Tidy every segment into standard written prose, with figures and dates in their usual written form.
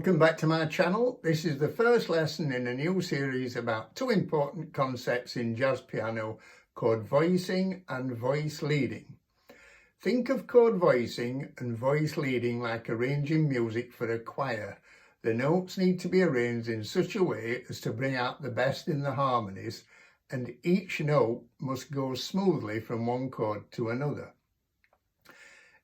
Welcome back to my channel. This is the first lesson in a new series about two important concepts in jazz piano, chord voicing and voice leading. Think of chord voicing and voice leading like arranging music for a choir. The notes need to be arranged in such a way as to bring out the best in the harmonies, and each note must go smoothly from one chord to another.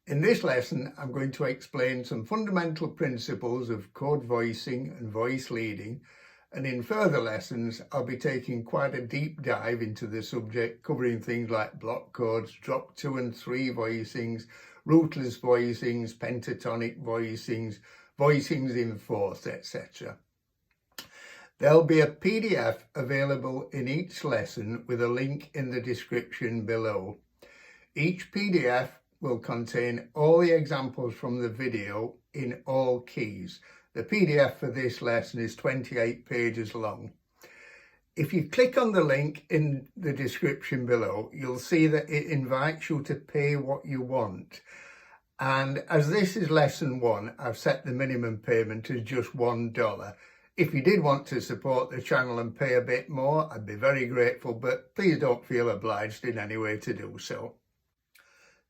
In this lesson, I'm going to explain some fundamental principles of chord voicing and voice leading, and in further lessons, I'll be taking quite a deep dive into the subject, covering things like block chords, drop 2 and 3 voicings, rootless voicings, pentatonic voicings, voicings in fourths, etc. There'll be a PDF available in each lesson with a link in the description below. Each PDF will contain all the examples from the video in all keys. The PDF for this lesson is 28 pages long. If you click on the link in the description below, you'll see that it invites you to pay what you want. And as this is lesson 1, I've set the minimum payment as just $1. If you did want to support the channel and pay a bit more, I'd be very grateful, but please don't feel obliged in any way to do so.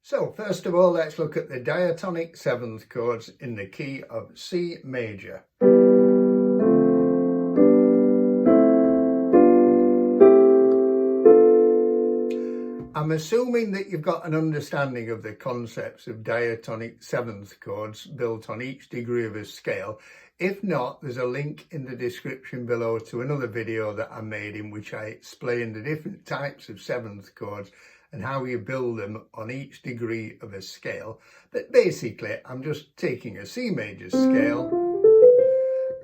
So first of all, let's look at the diatonic 7th chords in the key of C major. I'm assuming that you've got an understanding of the concepts of diatonic 7th chords built on each degree of a scale. If not, there's a link in the description below to another video that I made in which I explain the different types of 7th chords and how you build them on each degree of a scale. But basically, I'm just taking a C major scale,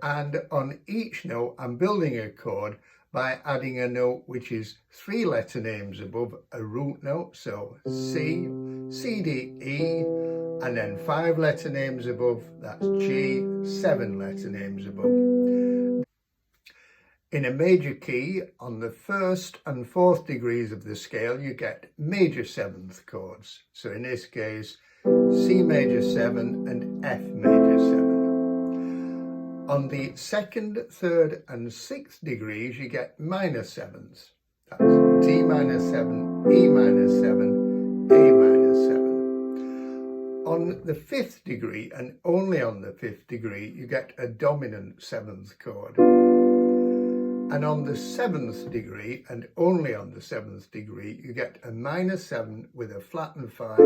and on each note, I'm building a chord by adding a note which is 3 letter names above a root note, so C, C, D, E, and then 5 letter names above, that's G, 7 letter names above. In a major key, on the 1st and 4th degrees of the scale, you get major 7th chords. So in this case, C major 7 and F major 7. On the 2nd, 3rd and 6th degrees, you get minor 7s. That's D minor 7, E minor 7, A minor 7. On the 5th degree, and only on the 5th degree, you get a dominant 7th chord. And on the 7th degree, and only on the 7th degree, you get a minor 7 with a flattened 5,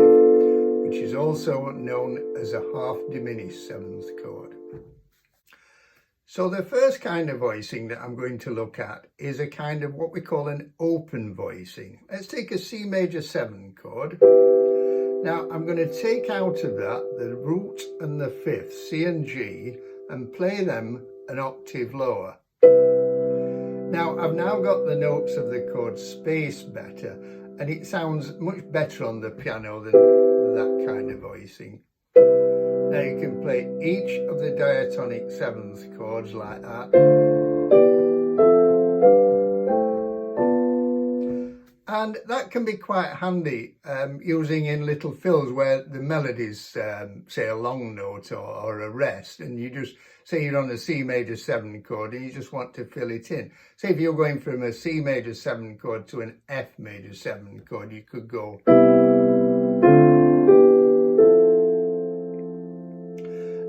which is also known as a half diminished 7th chord. So the first kind of voicing that I'm going to look at is a kind of what we call an open voicing. Let's take a C major 7 chord. Now I'm going to take out of that the root and the 5th, C and G, and play them an octave lower. Now, I've now got the notes of the chord spaced better, and it sounds much better on the piano than that kind of voicing. Now you can play each of the diatonic 7th chords like that. And that can be quite handy using in little fills where the melodies, say a long note or a rest, and you just say you're on a C major 7 chord and you just want to fill it in. Say if you're going from a C major 7 chord to an F major 7 chord, you could go.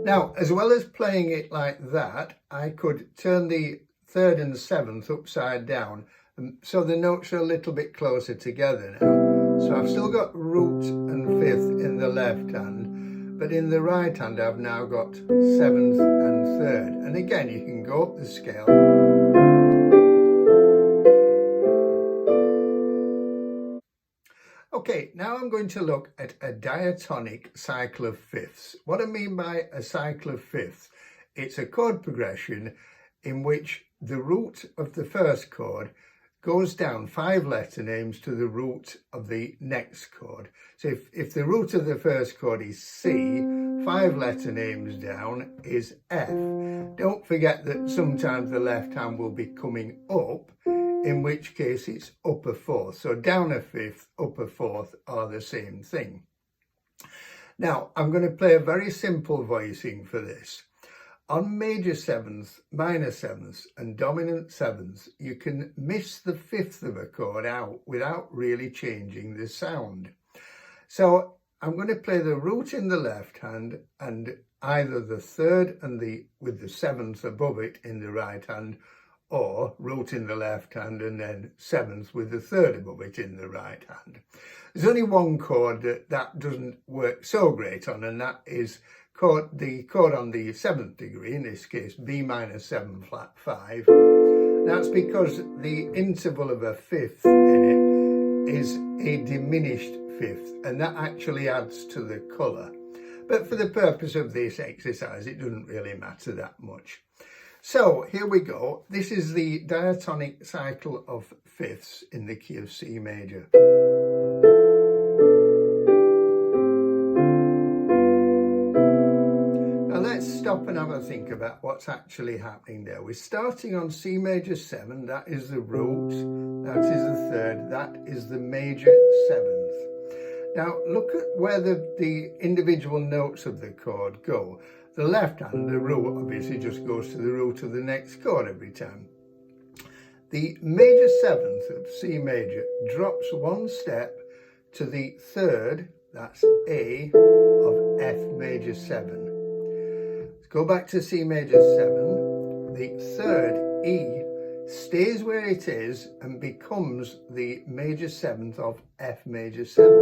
Now, as well as playing it like that, I could turn the 3rd and 7th upside down, so the notes are a little bit closer together now. So I've still got root and 5th in the left hand, but in the right hand I've now got 7th and 3rd. And again, you can go up the scale. Okay, now I'm going to look at a diatonic cycle of fifths. What I mean by a cycle of fifths, it's a chord progression in which the root of the first chord goes down 5 letter names to the root of the next chord. So if the root of the first chord is C, 5 letter names down is F. Don't forget that sometimes the left hand will be coming up, in which case it's upper 4th. So down a 5th, upper 4th are the same thing. Now I'm going to play a very simple voicing for this. On major sevenths, minor sevenths and dominant sevenths, you can miss the fifth of a chord out without really changing the sound. So I'm going to play the root in the left hand and either the third and with the seventh above it in the right hand, or root in the left hand and then seventh with the third above it in the right hand. There's only one chord that doesn't work so great on, and that is the chord on the seventh degree, in this case B minor 7 flat 5. That's because the interval of a fifth in it is a diminished fifth, and that actually adds to the colour. But for the purpose of this exercise, it doesn't really matter that much. So here we go. This is the diatonic cycle of fifths in the key of C major. Now let's stop and have a think about what's actually happening there. We're starting on C major 7, that is the root, that is the third, that is the major seventh. Now look at where the individual notes of the chord go. The left hand, the root, obviously just goes to the root of the next chord every time. The major seventh of C major drops one step to the third, that's A, of F major 7. Let's go back to C major 7. The third, E, stays where it is and becomes the major seventh of F major 7.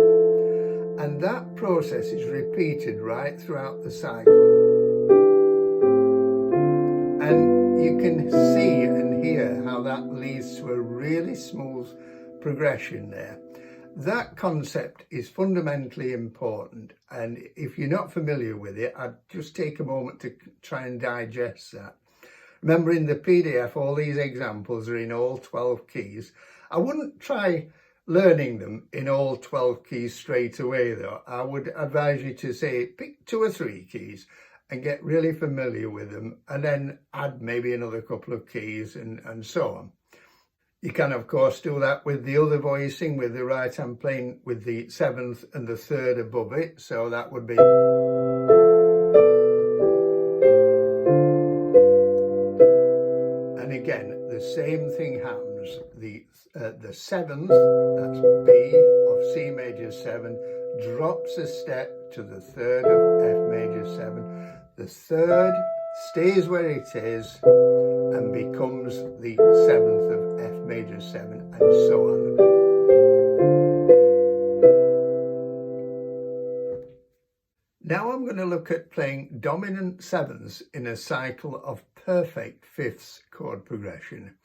And that process is repeated right throughout the cycle. And you can see and hear how that leads to a really smooth progression there. That concept is fundamentally important, and if you're not familiar with it, I'd just take a moment to try and digest that. Remember, in the PDF, all these examples are in all 12 keys. I wouldn't try learning them in all 12 keys straight away though. I would advise you to say pick 2 or 3 keys and get really familiar with them, and then add maybe another couple of keys and so on. You can of course do that with the other voicing, with the right hand playing with the seventh and the third above it, so that would be. And again, the same thing happens. The seventh, that's B of C major 7, drops a step to the third of F major 7. The third stays where it is and becomes the seventh of F major 7, and so on. Now I'm going to look at playing dominant sevenths in a cycle of perfect fifths chord progression.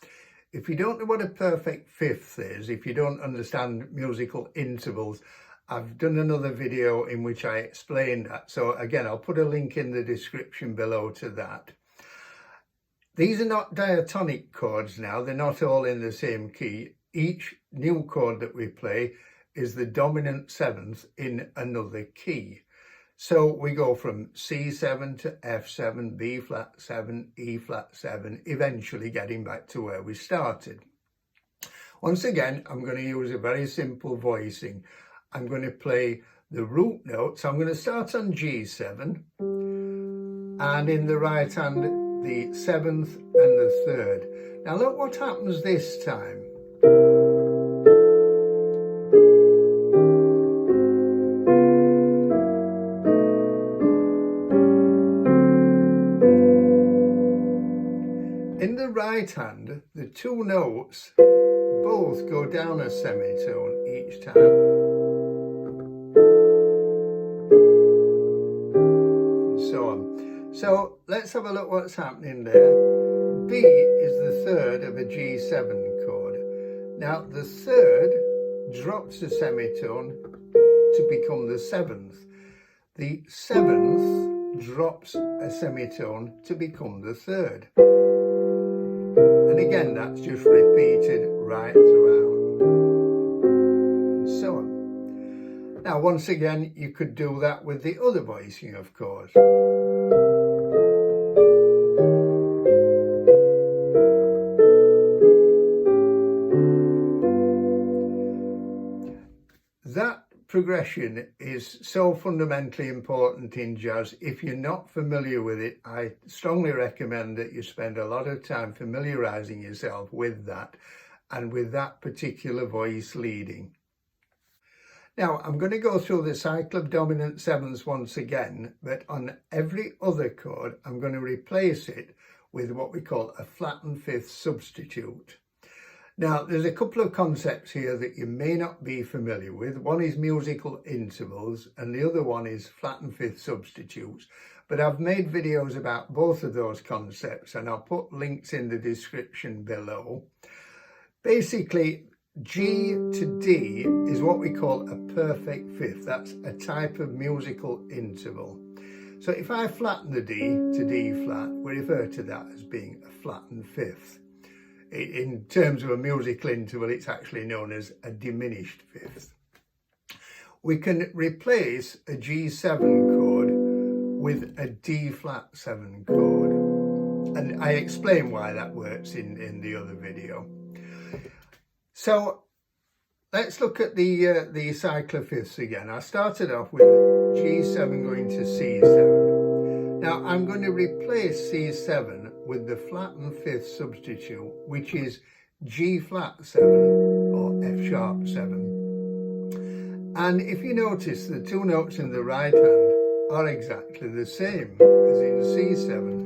If you don't know what a perfect fifth is, if you don't understand musical intervals, I've done another video in which I explain that. So again, I'll put a link in the description below to that. These are not diatonic chords now. They're not all in the same key. Each new chord that we play is the dominant seventh in another key. So we go from C7 to F7, B flat 7, E flat 7, eventually getting back to where we started. Once again, I'm going to use a very simple voicing. I'm going to play the root notes. I'm going to start on G7, and in the right hand, the seventh and the third. Now look what happens this time. In the right hand, the 2 notes both go down a semitone each time. And so on. So let's have a look what's happening there. B is the third of a G7 chord. Now the third drops a semitone to become the seventh. The seventh drops a semitone to become the third. And again, that's just repeated right throughout, and so on. Now, once again, you could do that with the other voicing, of course. That progression is so fundamentally important in jazz. If you're not familiar with it, I strongly recommend that you spend a lot of time familiarizing yourself with that and with that particular voice leading. Now, I'm going to go through the cycle of dominant sevenths once again, but on every other chord, I'm going to replace it with what we call a flattened fifth substitute. Now, there's a couple of concepts here that you may not be familiar with. One is musical intervals and the other one is flattened fifth substitutes. But I've made videos about both of those concepts and I'll put links in the description below. Basically, G to D is what we call a perfect fifth. That's a type of musical interval. So if I flatten the D to D flat, we refer to that as being a flattened fifth. In terms of a musical interval, it's actually known as a diminished fifth. We can replace a G7 chord with a D flat 7 chord. And I explain why that works in the other video. So let's look at the cycle of fifths again. I started off with G7 going to C7. Now I'm going to replace C7 with the flattened fifth substitute, which is G flat 7 or F sharp 7. And if you notice, the two notes in the right hand are exactly the same as in C7.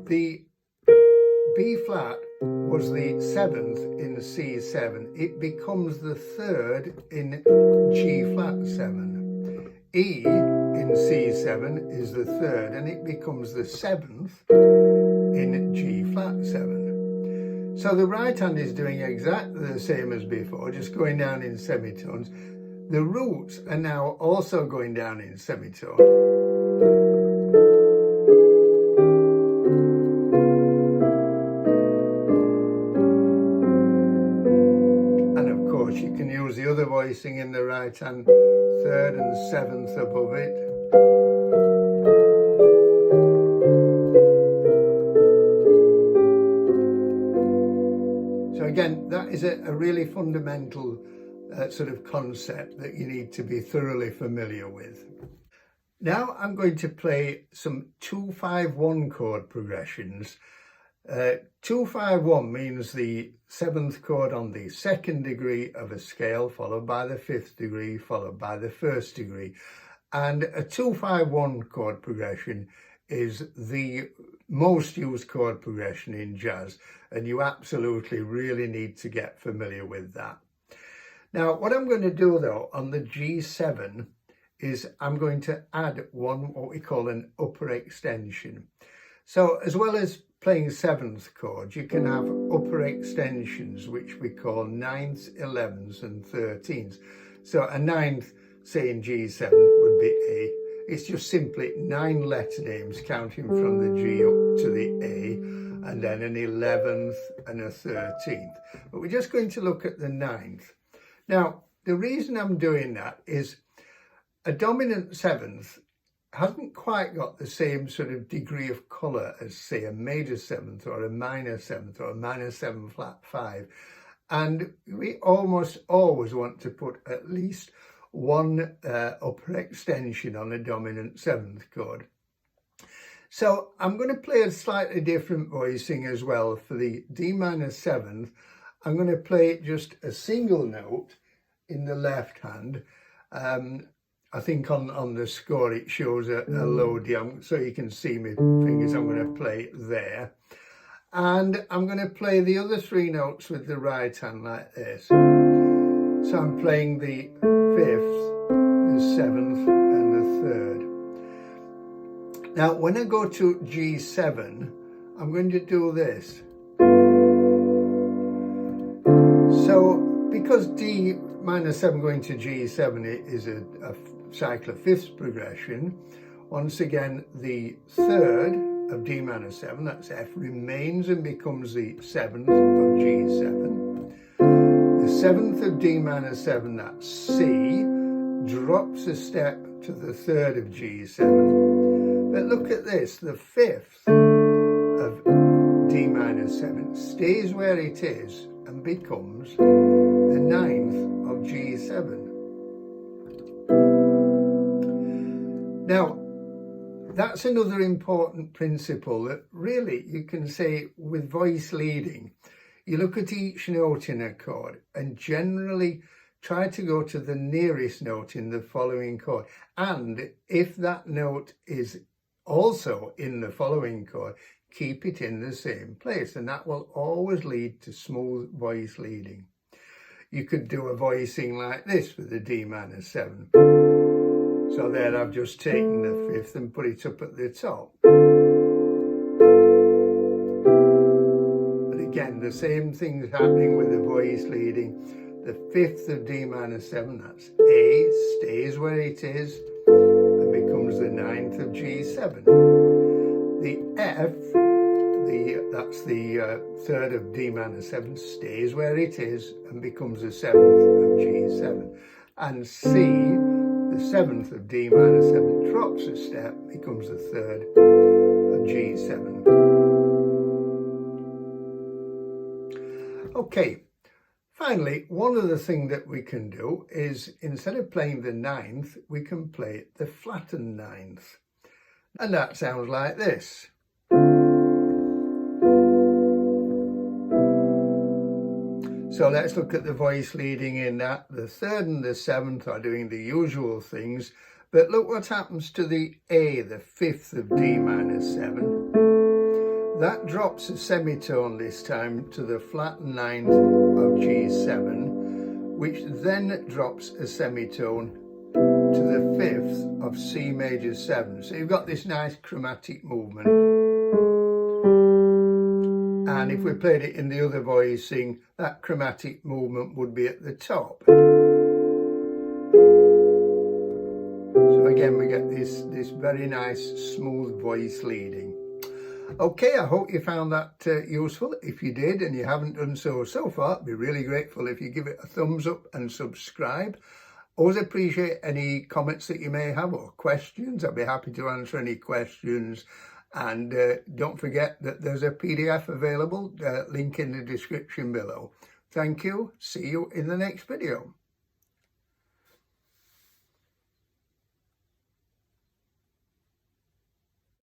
The B flat was the seventh in C7. It becomes the third in G flat 7. E in C7 is the third and it becomes the seventh in G flat 7. So the right hand is doing exactly the same as before, just going down in semitones. The roots are now also going down in semitone. You can use the other voicing in the right hand, third and seventh above it. So again, that is a really fundamental sort of concept that you need to be thoroughly familiar with. Now I'm going to play some 2-5-1 chord progressions. 2-5-1 means the seventh chord on the second degree of a scale, followed by the fifth degree, followed by the first degree. And a 2-5-1 chord progression is the most used chord progression in jazz, and you absolutely really need to get familiar with that. Now, what I'm going to do though on the G7 is I'm going to add what we call an upper extension. So as well as playing seventh chords, you can have upper extensions, which we call ninths, 11ths and 13ths. So a ninth, say in G7, would be A. It's just simply 9 letter names counting from the G up to the A, and then an 11th and a 13th. But we're just going to look at the ninth. Now, the reason I'm doing that is a dominant seventh hasn't quite got the same sort of degree of colour as, say, a major seventh or a minor seventh or a minor 7 flat 5. And we almost always want to put at least one upper extension on a dominant seventh chord. So I'm going to play a slightly different voicing as well. For the D minor seventh, I'm going to play just a single note in the left hand. I think on the score it shows a low D, so you can see my fingers. I'm going to play there. And I'm going to play the other 3 notes with the right hand like this. So I'm playing the 5th, the 7th and the 3rd. Now when I go to G7, I'm going to do this. So because D minor 7 going to G7 is a cycle of fifths progression, once again the 3rd of D minor 7, that's F, remains and becomes the 7th of G7. The 7th of D minor 7, that's C, drops a step to the 3rd of G7. But look at this, the 5th of D D minor 7 stays where it is and becomes the 9th of G7. Now, that's another important principle that really you can say with voice leading. You look at each note in a chord and generally try to go to the nearest note in the following chord. And if that note is also in the following chord, keep it in the same place, and that will always lead to smooth voice leading. You could do a voicing like this with the D minor 7. So there I've just taken the 5th and put it up at the top. But again, the same thing's happening with the voice leading. The 5th of D minor 7, that's A, stays where it is and becomes the 9th of G7. The F, that's the 3rd of D minor 7, stays where it is and becomes the 7th of G7. And C, the 7th of D minor 7, drops a step, becomes the 3rd of G7. Okay, finally, one other thing that we can do is, instead of playing the 9th, we can play the flattened 9th. And that sounds like this. So let's look at the voice leading in that. The 3rd and the 7th are doing the usual things, but look what happens to the A, the 5th of D minor 7. That drops a semitone this time to the flat 9th of G7, which then drops a semitone to the 5th of C major 7. So you've got this nice chromatic movement. And if we played it in the other voicing, that chromatic movement would be at the top. So again, we get this very nice smooth voice leading. Okay, I hope you found that useful. If you did and you haven't done so far, I'd be really grateful if you give it a thumbs up and subscribe. Always appreciate any comments that you may have or questions. I'd be happy to answer any questions. And don't forget that there's a PDF available, link in the description below. Thank you. See you in the next video.